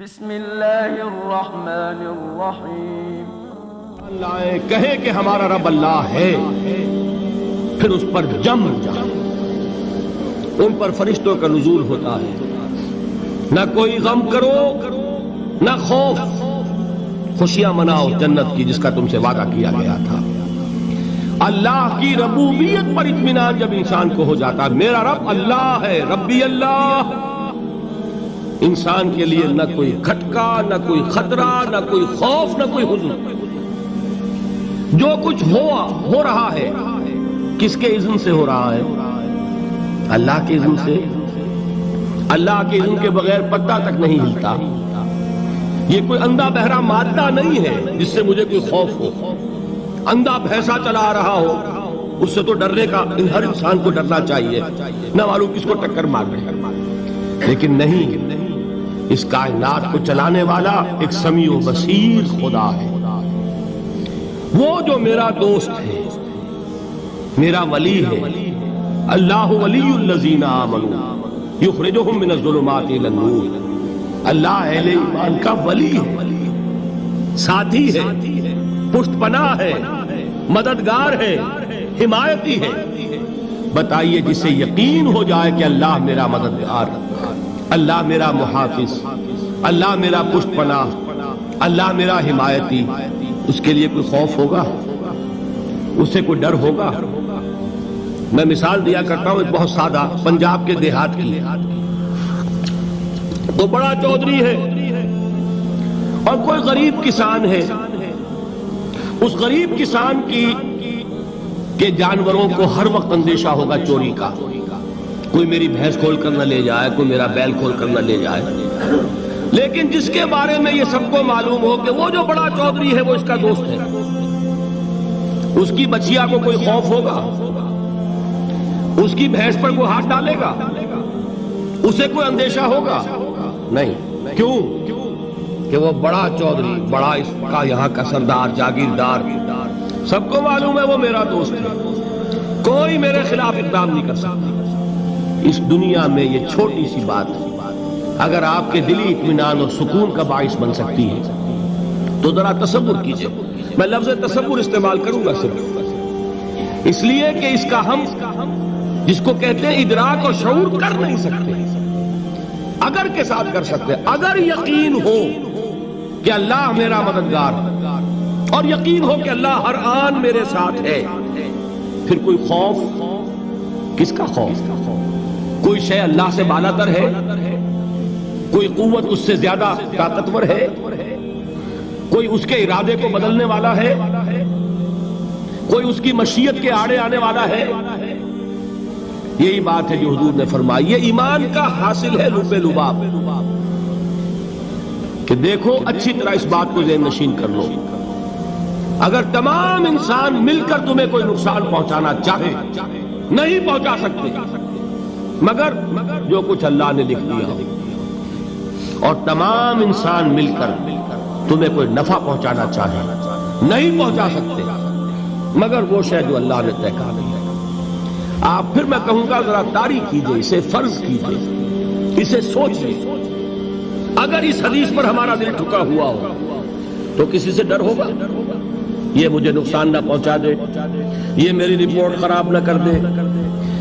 بسم اللہ الرحمن الرحیم۔ اللہ کہے کہ ہمارا رب اللہ ہے، پھر اس پر جم جائے، ان پر فرشتوں کا نزول ہوتا ہے، نہ کوئی غم کرو نہ خوف، خوشیاں مناؤ جنت کی جس کا تم سے وعدہ کیا گیا تھا۔ اللہ کی ربوبیت پر اطمینان جب انسان کو ہو جاتا ہے، میرا رب اللہ ہے، ربی اللہ، انسان کے لیے نہ کوئی کھٹکا، نہ کوئی خطرہ، نہ کوئی خوف، نہ کوئی حزن۔ جو کچھ ہو رہا ہے کس کے اذن سے ہو رہا ہے؟ اللہ کے اذن سے۔ اللہ کے اذن کے بغیر پتا تک نہیں ہلتا۔ یہ کوئی اندھا بہرا مادہ نہیں ہے جس سے مجھے کوئی خوف ہو۔ اندھا بھینسا چلا رہا ہو اس سے تو ڈرنے کا ہر انسان کو ڈرنا چاہیے، نہ معلوم کس کو ٹکر مار رہے، لیکن نہیں، اس کائنات کو چلانے والا ایک سمیع و بصیر خدا ہے۔ وہ جو میرا دوست ہے، میرا ولی ہے۔ اللہ ولی الذین آمنوا یخرجہم من الظلمات الی النور۔ اللہ اہل ایمان کا ولی ہے، ساتھی ہے، پشت پناہ ہے، مددگار ہے، حمایتی ہے۔ بتائیے جسے یقین ہو جائے کہ اللہ میرا مددگار، اللہ میرا محافظ، اللہ میرا پشت پناہ، اللہ میرا حمایتی، اس کے لیے کوئی خوف ہوگا؟ اس سے کوئی ڈر ہوگا؟ میں مثال دیا کرتا ہوں ایک بہت سادہ، پنجاب کے دیہات کی۔ تو بڑا چودھری ہے اور کوئی غریب کسان ہے۔ اس غریب کسان کے جانوروں کو ہر وقت اندیشہ ہوگا چوری کا، کوئی میری بھینس کھول کر نہ لے جائے، کوئی میرا بیل کھول کر نہ لے جائے۔ لیکن جس کے بارے میں یہ سب کو معلوم ہو کہ وہ جو بڑا چودھری ہے وہ اس کا دوست ہے، اس کی بچیا کو کوئی خوف ہوگا؟ اس کی بھینس پر کوئی ہاتھ ڈالے گا؟ اسے کوئی اندیشہ ہوگا؟ نہیں۔ کیوں؟ کہ وہ بڑا چودھری، بڑا اس کا یہاں کا سردار، جاگیردار، سب کو معلوم ہے وہ میرا دوست ہے، کوئی میرے خلاف اقدام نہیں کر سکتا۔ اس دنیا میں یہ چھوٹی سی بات اگر آپ کے دلی اطمینان اور سکون کا باعث بن سکتی ہے تو ذرا تصور کیجئے۔ میں لفظ تصور استعمال کروں گا صرف اس لیے کہ اس کا ہم جس کو کہتے ہیں ادراک اور شعور کر نہیں سکتے، اگر کے ساتھ کر سکتے۔ اگر یقین ہو کہ اللہ میرا مددگار اور یقین ہو کہ اللہ ہر آن میرے ساتھ ہے، پھر کوئی خوف؟ کس کا خوف؟ کوئی شے اللہ سے بالا تر ہے؟ کوئی قوت اس سے زیادہ طاقتور ہے؟ کوئی اس کے ارادے کو بدلنے والا ہے؟ کوئی اس کی مشیت کے آڑے آنے والا ہے؟ یہی بات ہے جو حضور نے فرمائی۔ یہ ایمان کا حاصل ہے لب لباب، کہ دیکھو اچھی طرح اس بات کو ذہن نشین کر لو، اگر تمام انسان مل کر تمہیں کوئی نقصان پہنچانا چاہے نہیں پہنچا سکتے، مگر جو کچھ اللہ نے لکھ دیا ہو، اور تمام انسان مل کر تمہیں کوئی نفع پہنچانا چاہے نہیں پہنچا سکتے، مگر وہ شے جو اللہ نے طے کر دی ہے۔ آپ پھر میں کہوں گا ذرا طاری کیجئے، اسے فرض کیجئے، اسے سوچئے۔ اگر اس حدیث پر ہمارا دل ٹھکا ہوا ہو تو کسی سے ڈر ہوگا؟ یہ مجھے نقصان نہ پہنچا دے، یہ میری رپورٹ خراب نہ کر دے،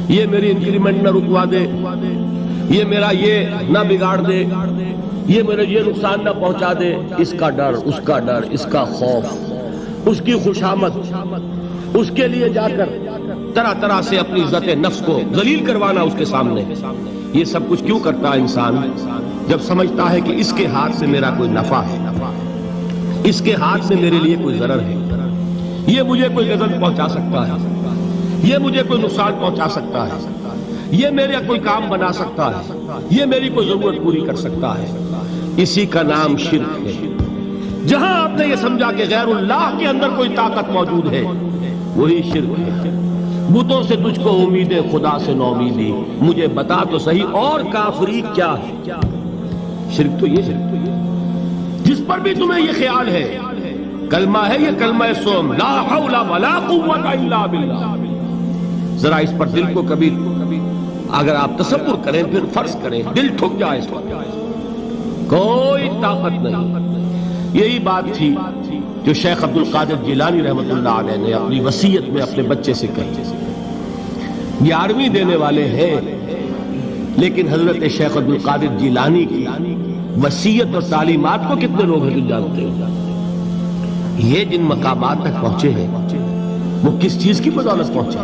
یہ میری انکریمنٹ نہ رکوا دے، یہ میرا یہ نہ بگاڑ دے، یہ میرے یہ نقصان نہ پہنچا دے۔ اس کا ڈر، اس کا ڈر، اس کا خوف، اس کی خوشامد، اس کے لیے جا کر طرح طرح سے اپنی عزت نفس کو ذلیل کروانا اس کے سامنے، یہ سب کچھ کیوں کرتا ہے انسان؟ جب سمجھتا ہے کہ اس کے ہاتھ سے میرا کوئی نفع ہے، اس کے ہاتھ سے میرے لیے کوئی ضرر ہے، یہ مجھے کوئی غضب پہنچا سکتا ہے، یہ مجھے کوئی نقصان پہنچا سکتا ہے، یہ میرا کوئی کام بنا سکتا ہے، یہ میری کوئی ضرورت پوری کر سکتا ہے، اسی کا نام شرک ہے۔ جہاں آپ نے یہ سمجھا کہ غیر اللہ کے اندر کوئی طاقت موجود ہے، وہی شرک ہے۔ بتوں سے تجھ کو امید ہے، خدا سے نومیدی، مجھے بتا تو صحیح اور کافری کیا ہے؟ شرک تو یہ ہے۔ جس پر بھی تمہیں یہ خیال ہے، کلمہ ہے یہ کلمہ سوم، لا حول ولا قوت الا باللہ، ذرا اس پر دل کو کبھی اگر آپ تصور کریں، پھر فرض کریں دل ٹھک جائے اس پر، कोई ताकत नहीं। यही बात थी जो शेख अब्दुल कादिर जिलानी रहमतुल्लाह अलैह ने अपनी वसीयत में अपने बच्चे से कही। 11वीं देने वाले हैं, लेकिन हजरत शेख अब्दुल कादिर जिलानी की वसीयत और तालीमात को कितने लोग हैं जो जानते हैं? ये जिन मकामात तक पहुंचे हैं वो किस चीज की बदौलत पहुंचे?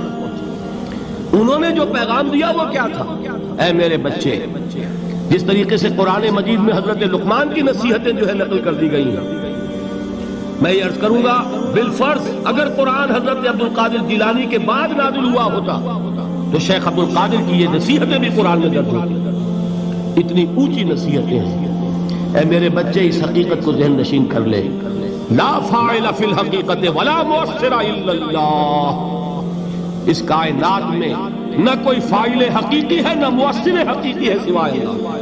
उन्होंने जो पैगाम दिया वो क्या था? ऐ मेरे बच्चे, जिस तरीके से कुरान मजीद में हजरत लुकमान की नसीहतें जो है नकल कर दी गई हैं, मैं ये अर्ज करूंगा बिलफर्ज अगर कुरान हजरत अब्दुल कादिर जिलानी के बाद नाजिल हुआ होता तो शेख अब्दुल कादिर की ये नसीहतें भी कुरान में दर्ज होती। इतनी ऊंची नसीहतें हैं। ऐ मेरे बच्चे, इस हकीकत को ज़हन नशीन कर ले, ला फाइल फिल हकीकत वला मुअस्सिर इल्लल्लाह। इस कायनात में न कोई फाइल हकीकी है न मुअस्सिर हकीकी है सिवाय अल्लाह।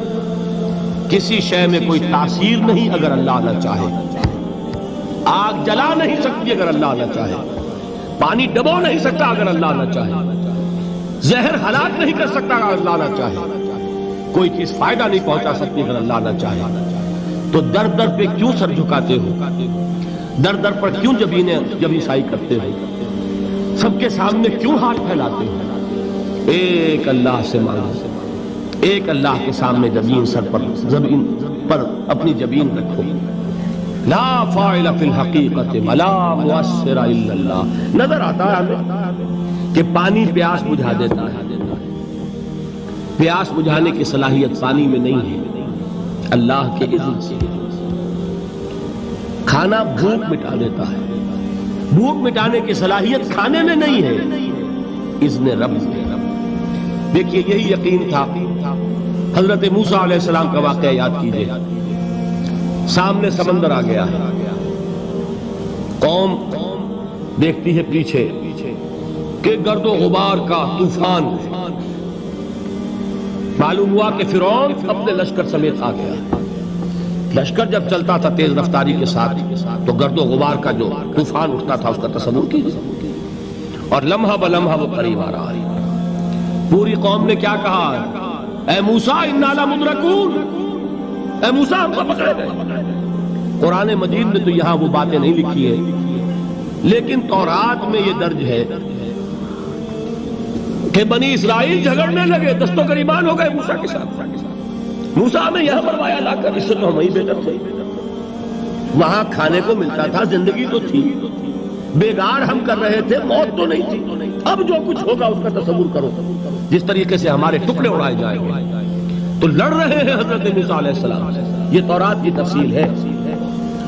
किसी शय में कोई तासीर नहीं अगर अल्लाह न चाहे। आग जला नहीं सकती अगर अल्लाह न चाहे। पानी डबो नहीं सकता अगर अल्लाह न चाहे। जहर हलाक नहीं कर सकता अगर अल्लाह न चाहे। कोई चीज फायदा नहीं पहुंचा सकती अगर अल्लाह न चाहे। तो दर दर पे क्यों सर झुकाते हो? दर दर पर क्यों जबीसाई करते हो? सबके सामने क्यों हाथ फैलाते हो? एक अल्लाह से मांगो, एक अल्लाह के सामने जमीन पर अपनी जबीन रखो। ला फाइल फिल हकीकत वला मुअस्सिर इल्लल्लाह। नजर आता है हमें कि पानी प्यास बुझा देता है। प्यास बुझाने की सलाहियत पानी में नहीं है, अल्लाह के इज़्न से। खाना भूख मिटा देता है, भूख मिटाने की सलाहियत खाने में नहीं है, इज़्न रब से। देखिए यही यकीन था। हजरत मूसा अलैहिस्सलाम का वाक़या याद कीजिए। सामने समंदर आ गया है, कौम देखती है पीछे कि गर्दो गुबार का तूफान। मालूम हुआ कि फिरौन अपने लश्कर समेत आ गया। लश्कर जब चलता था तेज रफ्तारी के साथ तो गर्दो गुबार का जो तूफान उठता था उसका तसव्वुर कीजिए। और लम्हा ब लम्हा वो करीब आ रहा है। पूरी कौम ने क्या कहा? ऐ मूसा इन्ना लमुद्रकून, ऐ मूसा हमको पकड़े गए। कुरान मजीद में तो यहां वो बातें नहीं लिखी है, लेकिन तौरात में ये दर्ज है कि बनी इस्राइल झगड़ने लगे, दस्तों गरीबान हो गए मूसा के साथ। मूसा हमें यहां मरवाया लाकर, इससे तो हम वहीं बेहतर थे। वहां खाने को मिलता था, जिंदगी तो थी, बेगार हम कर रहे थे, मौत तो नहीं थी। अब जो कुछ होगा उसका तसव्वुर करो, जिस तरीके से हमारे टुकड़े उड़ाए जाएंगे। तो लड़ रहे हैं हजरत मूसा अलैहिस्सलाम से। ये तौरात की तफसील है।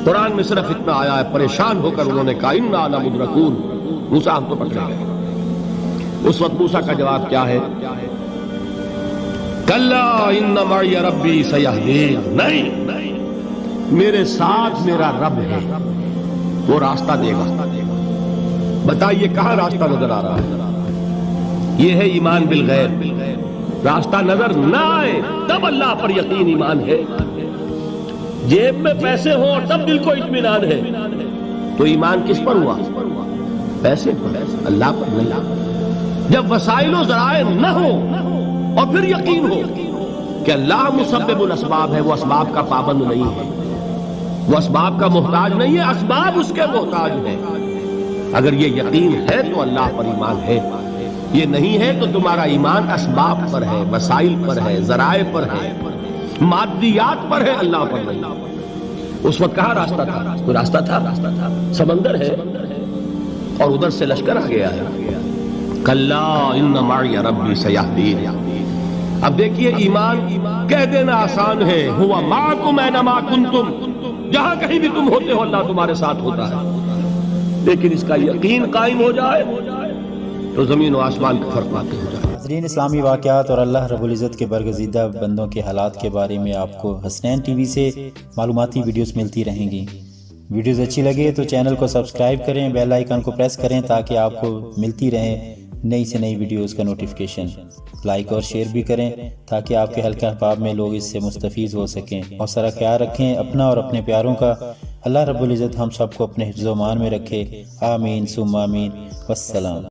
कुरान में सिर्फ इतना आया है, परेशान होकर उन्होंने कहा इन्ना लमुद्रकून, मूसा हम तो पकड़े गए। उस वक्त मूसा का जवाब क्या है? कल्ला इन्न मई रब्बी सयहदीन। नहीं, मेरे साथ मेरा रब है, वो रास्ता देगा। बताइए कहां रास्ता नजर आ रहा है? ये है ईमान बिल गैब। रास्ता नजर ना आए तब अल्लाह पर यकीन ईमान है। जेब में पैसे हो और तब दिल को इत्मीनान है, तो ईमान किस पर हुआ? पैसे पर, अल्लाह पर नहीं। जब वसाइलो ज़राए न हो और फिर यकीन हो कि अल्लाह मुसब्बिबुल अस्बाब है, वो असबाब का पाबंद नहीं है, वो असबाब का मोहताज नहीं है, असबाब उसके मोहताज है। अगर ये यकीन है तो अल्लाह पर ईमान है। ये नहीं है तो तुम्हारा ईमान असबाब पर है, वसाइल पर है, ज़राए पर है, मादियात पर है, अल्लाह पर नहीं। उस वक्त कहां रास्ता था? कोई रास्ता था? समंदर है और उधर से लश्कर आ गया है। कल्ला इन्न मई रब्बी सयहदीन। अब देखिए ईमान कह देना आसान है, हुवा माकुम ऐनमा कुंतुम, जहां कहीं भी तुम होते हो अल्लाह तुम्हारे साथ होता है। लेकिन इसका यकीन कायम हो जाए तो जमीन और आसमान का फर्क वाक़ई हो जाए। नाज़रीन, इस्लामी वाक़यात और अल्लाह रब्बुल इज़्ज़त के बरगज़ीदा बंदों के हालात के बारे में आपको हसनैन टीवी से मालूमाती वीडियोस मिलती रहेंगी। वीडियोस अच्छी लगे तो चैनल को सब्सक्राइब करें, बेल आइकन को प्रेस करें ताकि आपको मिलती रहे नई से नई वीडियोस का नोटिफिकेशन। लाइक और शेयर भी करें ताकि आपके हल्के अहबाब में लोग इससे मुस्तफ़ीज़ हो सकें। और सारा ख्याल रखें अपना और अपने प्यारों का। अल्लाह रब्बुल इज़्ज़त हम सबको अपने हिफ्ज़-ओ-मान में रखे। आमीन सुम्मा आमीन। वस्सलाम।